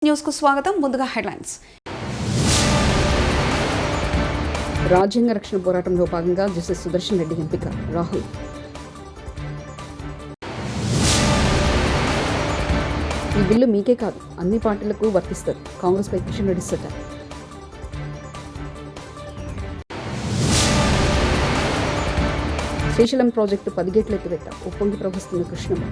News కు స్వాగతం. ముందుగా హెడ్లైన్స్. రాజ్యాంగ రక్షణ పోరాటంలో భాగంగా జస్టిస్ సుదర్శన్ రెడ్డి ఎంపిక. రాహుల్. ఈ బిల్లు మీకే కాదు అన్ని పార్టీలకు వర్తిస్తుంది. కాంగ్రెస్ పై కిషన్ రెడ్డి సెటర్. శ్రీశైలం ప్రాజెక్టు 10 గేట్ల ఎత్తివేత. ఉప్పొంగి ప్రవహిస్తున్న కృష్ణమ్మ.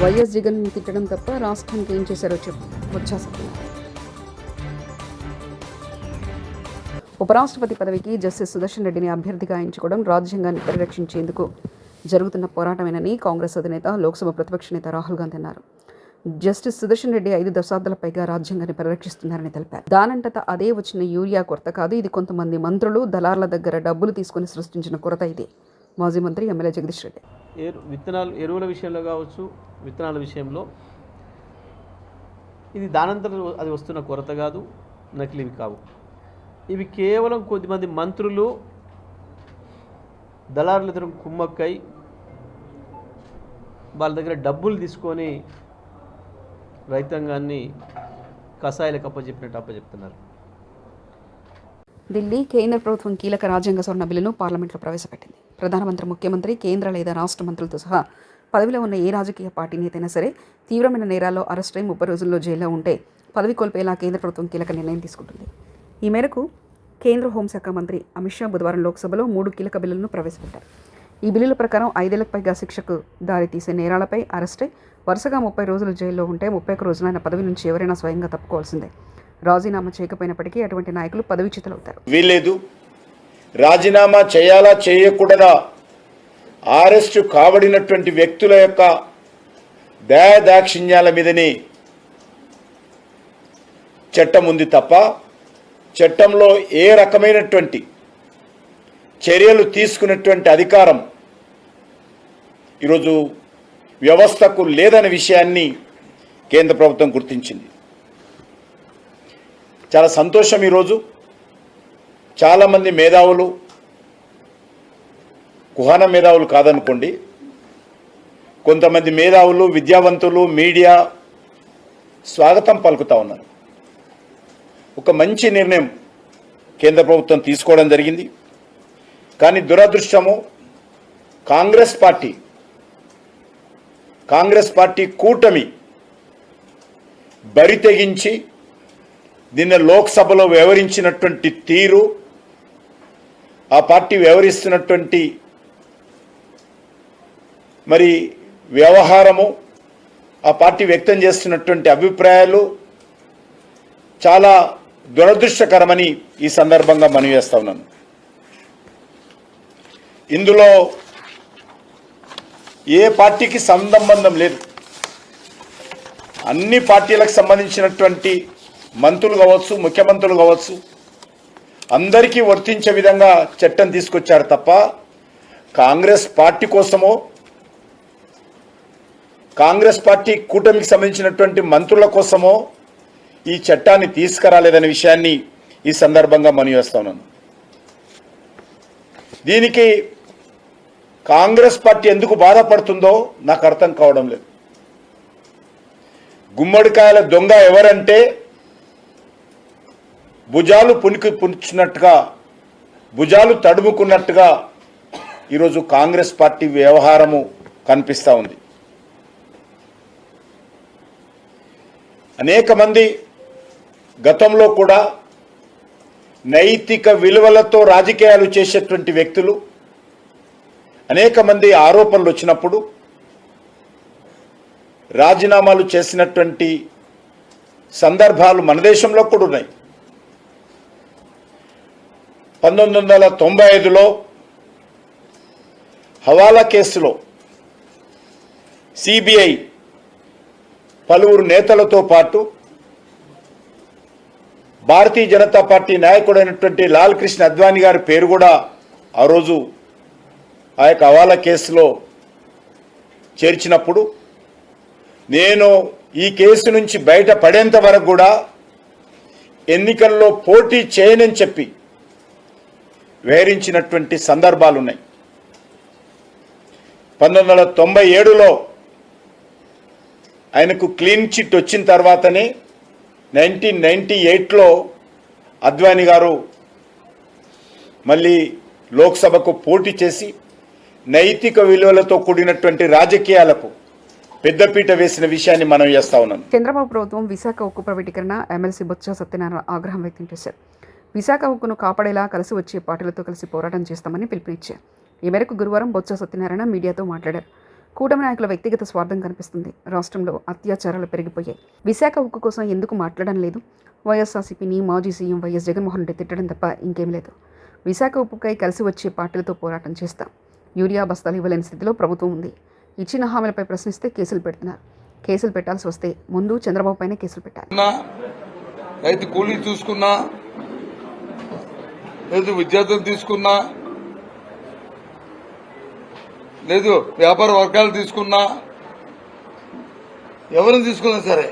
వైఎస్ జగన్ తిట్టడం తప్ప రాష్ట్రానికి ఏం చేశారో వచ్చేస్తున్నారు. ఉపరాష్ట్రపతి పదవికి జస్టిస్ సుదర్శన్ రెడ్డిని అభ్యర్థిగా ఎంచుకోవడం రాజ్యాంగాన్ని పరిరక్షించేందుకు జరుగుతున్న పోరాటమేనని కాంగ్రెస్ అధినేత, లోక్సభ ప్రతిపక్ష నేత రాహుల్ గాంధీ అన్నారు. జస్టిస్ సుదర్శన్ రెడ్డి 5 దశాబ్దాల పైగా రాజ్యాంగాన్ని పరిరక్షిస్తున్నారని తెలిపారు. దానంతట అదే వచ్చిన యూరియా కొరత కాదు, ఇది కొంతమంది మంత్రులు, దళార్ల దగ్గర డబ్బులు తీసుకుని సృష్టించిన కొరత ఇది. మాజీ మంత్రి ఎమ్మెల్యే జగదీష్ రెడ్డి. ఎరువుల విషయంలో కావచ్చు, విత్తనాల విషయంలో ఇది దానంతరం అది వస్తున్న కొరత కాదు, నకిలీవి కావు. ఇవి కేవలం కొద్దిమంది మంత్రులు, దళారుల దగ్గర కుమ్మక్కై వాళ్ళ దగ్గర డబ్బులు తీసుకొని రైతాంగాన్ని కషాయాలకు అప్పచెప్పినట్టు అప్పచెప్తున్నారు. ఢిల్లీ కేంద్ర ప్రభుత్వం కీలక రాజ్యాంగ సవరణ బిల్లును పార్లమెంట్లో ప్రవేశపెట్టింది. ప్రధానమంత్రి, ముఖ్యమంత్రి, కేంద్ర లేదా రాష్ట్ర మంత్రులతో సహా పదవిలో ఉన్న ఏ రాజకీయ పార్టీ నేతైనా సరే తీవ్రమైన నేరాల్లో అరెస్ట్ అయి 30 రోజుల్లో జైల్లో ఉంటే పదవి కోల్పోయేలా కేంద్ర ప్రభుత్వం కీలక నిర్ణయం తీసుకుంటుంది. ఈ మేరకు కేంద్ర హోంశాఖ మంత్రి అమిత్ షా బుధవారం లోక్సభలో 3 కీలక బిల్లులను ప్రవేశపెట్టారు. ఈ బిల్లుల ప్రకారం 5 ఏళ్లకు పైగా శిక్షకు దారితీసే నేరాలపై అరెస్ట్ అయి వరుసగా 30 రోజులు జైల్లో ఉంటే 31 రోజున పదవి నుంచి ఎవరైనా స్వయంగా తప్పుకోవాల్సిందే. రాజీనామా చేయకపోయినప్పటికీ అటువంటి నాయకులు పదవీచ్యుతులవుతారు. వీలేదు రాజీనామా చేయాలా చేయకూడదా అరెస్టు కాబడినటువంటి వ్యక్తుల యొక్క దయాదాక్షిణ్యాల మీదనే చట్టం ఉంది తప్ప చట్టంలో ఏ రకమైనటువంటి చర్యలు తీసుకున్నటువంటి అధికారం ఈరోజు వ్యవస్థకు లేదనే విషయాన్ని కేంద్ర ప్రభుత్వం గుర్తించింది. చాలా సంతోషం. ఈరోజు చాలామంది మేధావులు, కుహాన మేధావులు కాదనుకోండి, కొంతమంది మేధావులు, విద్యావంతులు, మీడియా స్వాగతం పలుకుతూ ఉన్నారు. ఒక మంచి నిర్ణయం కేంద్ర ప్రభుత్వం తీసుకోవడం జరిగింది. కానీ దురదృష్టము, కాంగ్రెస్ పార్టీ కూటమి బరి తెగించి నిన్న లోక్సభలో వ్యవహరించినటువంటి తీరు, ఆ పార్టీ వ్యవహరిస్తున్నటువంటి మరి వ్యవహారము, ఆ పార్టీ వ్యక్తం చేస్తున్నటువంటి అభిప్రాయాలు చాలా దురదృష్టకరమని ఈ సందర్భంగా మనవి చేస్తా ఉన్నాను. ఇందులో ఏ పార్టీకి సంబంధం లేదు. అన్ని పార్టీలకు సంబంధించినటువంటి మంత్రులు కావచ్చు, ముఖ్యమంత్రులు కావచ్చు, అందరికీ వర్తించే విధంగా చట్టం తీసుకొచ్చారు తప్ప కాంగ్రెస్ పార్టీ కోసమో, కాంగ్రెస్ పార్టీ కూటమికి సంబంధించినటువంటి మంత్రుల కోసమో ఈ చట్టాన్ని తీసుకురాలేదనే విషయాన్ని ఈ సందర్భంగా మనవి చేస్తా ఉన్నాను. దీనికి కాంగ్రెస్ పార్టీ ఎందుకు బాధపడుతుందో నాకు అర్థం కావడం లేదు. గుమ్మడికాయల దొంగ ఎవరంటే భుజాలు పుంచినట్టుగా, భుజాలు తడుముకున్నట్టుగా ఈరోజు కాంగ్రెస్ పార్టీ వ్యవహారము కనిపిస్తూ ఉంది. అనేక మంది గతంలో కూడా నైతిక విలువలతో రాజకీయాలు చేసేటువంటి వ్యక్తులు, అనేక మంది ఆరోపణలు వచ్చినప్పుడు రాజీనామాలు చేసినటువంటి సందర్భాలు మన దేశంలో కూడా ఉన్నాయి. 1995లో హవాలా కేసులో సిబిఐ పలువురు నేతలతో పాటు భారతీయ జనతా పార్టీ నాయకుడైనటువంటి లాల్ కృష్ణ అద్వానీ గారి పేరు కూడా ఆ రోజు ఆ యొక్క హవాలా కేసులో చేర్చినప్పుడు నేను ఈ కేసు నుంచి బయటపడేంత వరకు కూడా ఎన్నికల్లో పోటీ చేయనని చెప్పి వేరించినటువంటి సందర్భాలు ఉన్నాయి. 1997లో ఆయనకు క్లీన్ చిట్ వచ్చిన తర్వాతనే 1998లో అద్వానీ గారు మళ్ళీ లోక్సభకు పోటీ చేసి నైతిక విలువలతో కూడినటువంటి రాజకీయాలకు పెద్దపీట వేసిన విషయాన్ని మనం చేస్తా ఉన్నాం. చంద్రబాబు ప్రభుత్వం విశాఖ ఉక్కు ప్రైవేటీకరణ ఎమ్మెల్సీ బొత్స సత్యనారాయణ ఆగ్రహం వ్యక్తం చేశారు. విశాఖ ఉక్కును కాపాడేలా కలిసి వచ్చే పార్టీలతో కలిసి పోరాటం చేస్తామని పిలుపునిచ్చారు. ఈ మేరకు గురువారం బొత్స సత్యనారాయణ మీడియాతో మాట్లాడారు. కూటమి నాయకుల వ్యక్తిగత స్వార్థం కనిపిస్తుంది. రాష్ట్రంలో అత్యాచారాలు పెరిగిపోయాయి. విశాఖ ఉక్కు కోసం ఎందుకు మాట్లాడడం లేదు? వైఎస్ఆర్సీపీని మాజీ సీఎం వైఎస్ జగన్మోహన్ రెడ్డి తిట్టడం తప్ప ఇంకేం లేదు. విశాఖ ఉక్కుకై కలిసి వచ్చే పార్టీలతో పోరాటం చేస్తాం. యూరియా బస్తాలు ఇవ్వలేని స్థితిలో ప్రభుత్వం ఉంది. ఇచ్చిన హామీలపై ప్రశ్నిస్తే కేసులు పెడుతున్నారు. కేసులు పెట్టాల్సి వస్తే ముందు చంద్రబాబు పైన కేసులు పెట్టాలి. రైతు కూలీ చూసుకున్నా, లేదు విద్యార్థులు తీసుకున్నా, లేదు వ్యాపార వర్గాలు తీసుకున్నా, ఎవరిని తీసుకున్నా సరే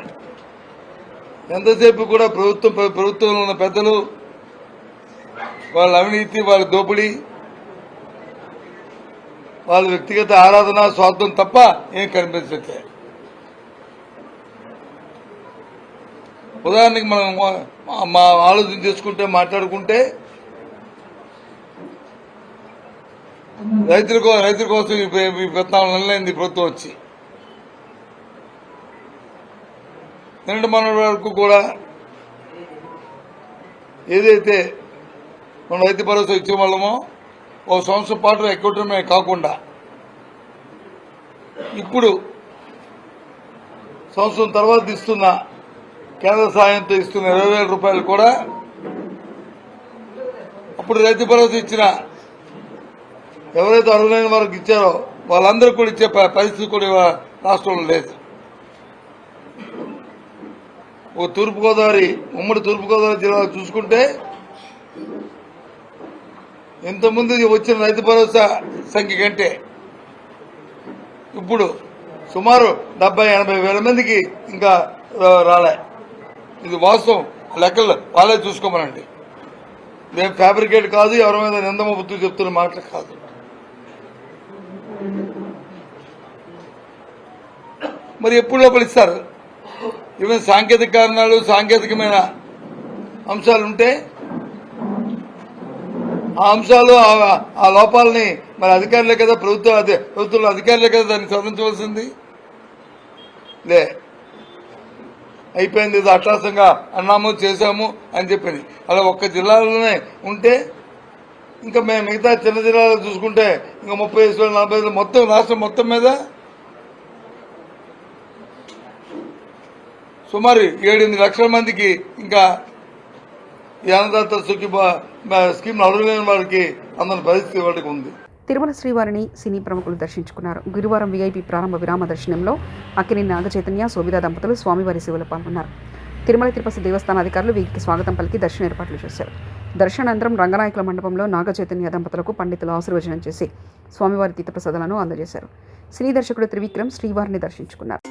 ఎంతసేపు కూడా ప్రభుత్వంలో ఉన్న పెద్దలు వాళ్ళ అవినీతి, వాళ్ళ దోపిడీ, వాళ్ళ వ్యక్తిగత ఆరాధన, స్వార్థం తప్ప ఏం కనిపించట్లేదు. ఉదాహరణకి మనం మా ఆలోచన చేసుకుంటే, మాట్లాడుకుంటే రైతుల కోసం ఈ 14 నెలలైంది ప్రభుత్వం వచ్చి. నిన్నటి మొన్నటి వరకు కూడా ఏదైతే మనం రైతు భరోసా ఇచ్చే వాళ్ళమో ఓ సంవత్సరం పాటు ఎక్కడమే కాకుండా ఇప్పుడు సంవత్సరం తర్వాత ఇస్తున్న కేంద్ర సాయంతో ఇస్తున్న 20,000 రూపాయలు కూడా అప్పుడు రైతు భరోసా ఇచ్చిన ఎవరైతే అర్హులైన వారికి ఇచ్చారో వాళ్ళందరూ కూడా ఇచ్చే పరిస్థితి కూడా రాష్ట్రంలో లేదు. ఉమ్మడి తూర్పుగోదావరి జిల్లాలో చూసుకుంటే ఇంతకుముందు వచ్చిన రైతు భరోసా సంఖ్య కంటే ఇప్పుడు సుమారు 70-80 వేల మందికి ఇంకా రాలే. ఇది వాస్తవం, లెక్కలు వాళ్ళే చూసుకోమనండి. మేము ఫ్యాబ్రికేట్ కాదు, ఎవరి మీద నిందమ బుద్ధులు చెప్తున్న మాటలు కాదు. మరి ఎప్పుడు లోపల ఇస్తారు? ఈవెన్ సాంకేతిక కారణాలు, సాంకేతికమైన అంశాలు ఉంటే ఆ అంశాలు, ఆ లోపాలని మరి అధికారులే కదా, ప్రభుత్వంలో అధికారులే కదా దాన్ని సవరించవలసింది. లే అయిపోయింది, ఇది అట్రాసంగా అన్నాము, చేశాము అని చెప్పింది. అలా ఒక్క జిల్లాలోనే ఉంటే ఇంకా మేము మిగతా చిన్న జిల్లాలో చూసుకుంటే ఇంకా 35-40 మొత్తం రాష్ట్రం మొత్తం మీద సుమారు 7-8 లక్షల మందికి ఇంకా ఈ అన్నదాత స్కీమ్ అర్హులైన వారికి అందరి పరిస్థితి వాటికి ఉంది. తిరుమల శ్రీవారిని సినీ ప్రముఖులు దర్శించుకున్నారు. గురువారం వీఐపీ ప్రారంభ విరామ దర్శనంలో అక్కినేని నాగచైతన్య, శోభితా దంపతులు స్వామివారి సేవలో పాల్గొన్నారు. తిరుమల తిరుపతి దేవస్థాన అధికారులు వీరికి స్వాగతం పలికి దర్శన ఏర్పాట్లు చేశారు. దర్శనానంతరం రంగనాయకుల మండపంలో నాగచైతన్య దంపతులకు పండితులు ఆశీర్వచనం చేసి స్వామివారి తీర్థప్రసాదాలను అందజేశారు. సినీ దర్శకుడు త్రివిక్రమ్ శ్రీవారిని దర్శించుకున్నారు.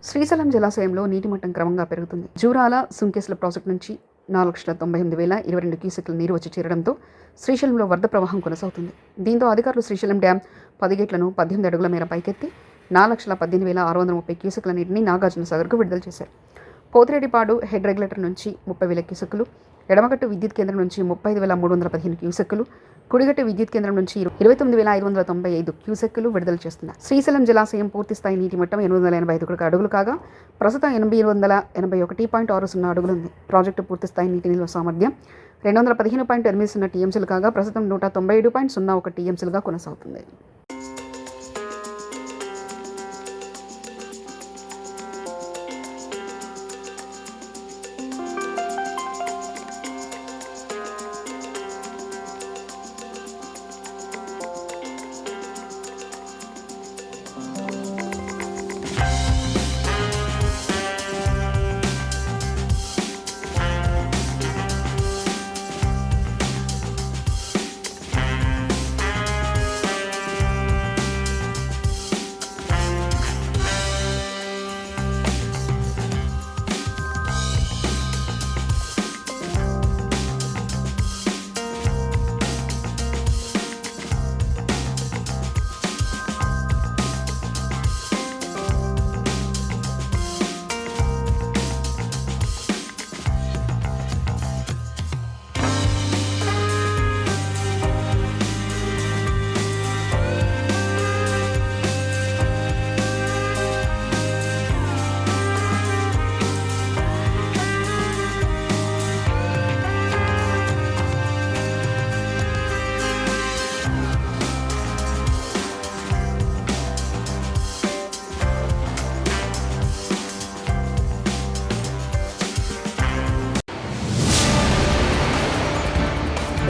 శ్రీశైలం జలాశయంలో నీటి మట్టం క్రమంగా పెరుగుతుంది. జూరాల సుంకేసుల ప్రాజెక్టు నుంచి 4,98,022 క్యూసెక్ల నీరు వచ్చి చేరడంతో శ్రీశైలంలో వరద ప్రవాహం కొనసాగుతుంది. దీంతో అధికారులు శ్రీశైలం డ్యాం 10 గేట్లను 18 అడుగుల మేర పైకెత్తి 4,18,630 క్యూసెక్ల నీటిని నాగార్జున సాగర్కు విడుదల చేశారు. పోతిరెడ్డిపాడు హెడ్ రెగ్యులేటర్ నుంచి 30,000 క్యూసెక్కులు, ఎడమగట్టు విద్యుత్ కేంద్రం నుంచి 35,315 క్యూసెక్కులు, కుడిగట్టు విద్యుత్ కేంద్రం నుంచి 29,595 క్యూసెక్కులు విడుదల చేస్తున్నారు. శ్రీశైలం జలాశయం పూర్తిస్థాయి నీటి మట్టం 885 అడుగులు కాగా ప్రస్తుతం 881.60 అడుగులు ఉంది. ప్రాజెక్టు పూర్తిస్థాయి నీటి నిల్వ సామర్థ్యం 215.80 టీఎంసీలు కాగా ప్రస్తుతం 197.01 టీఎంసీలుగా కొనసాగుతుంది.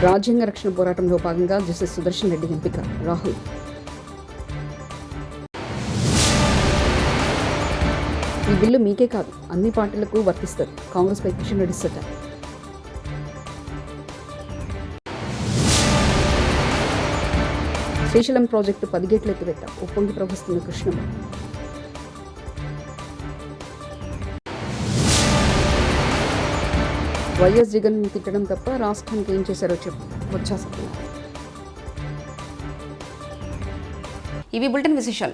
రాజ్యాంగ రక్షణ పోరాటంలో భాగంగా జస్టిస్ సుదర్శన్ రెడ్డి ఎంపిక. రాహుల్ ఈ బిల్లు మీకే కాదు అన్ని పార్టీలకు వర్తిస్తుంది. కాంగ్రెస్పై కిషన్ రెడ్డి సెటర్. శ్రీశైలం ప్రాజెక్టు 10 గేట్లు ఎత్తివేత ఉప్పొంగి ప్రవహిస్తున్న కృష్ణమ్మ. వైఎస్ జగన్ తిట్టడం తప్ప రాష్ట్రానికి ఏం చేశారో చెప్పు వచ్చేసరికి. ఇవి బులెటిన్ విశేషాలు.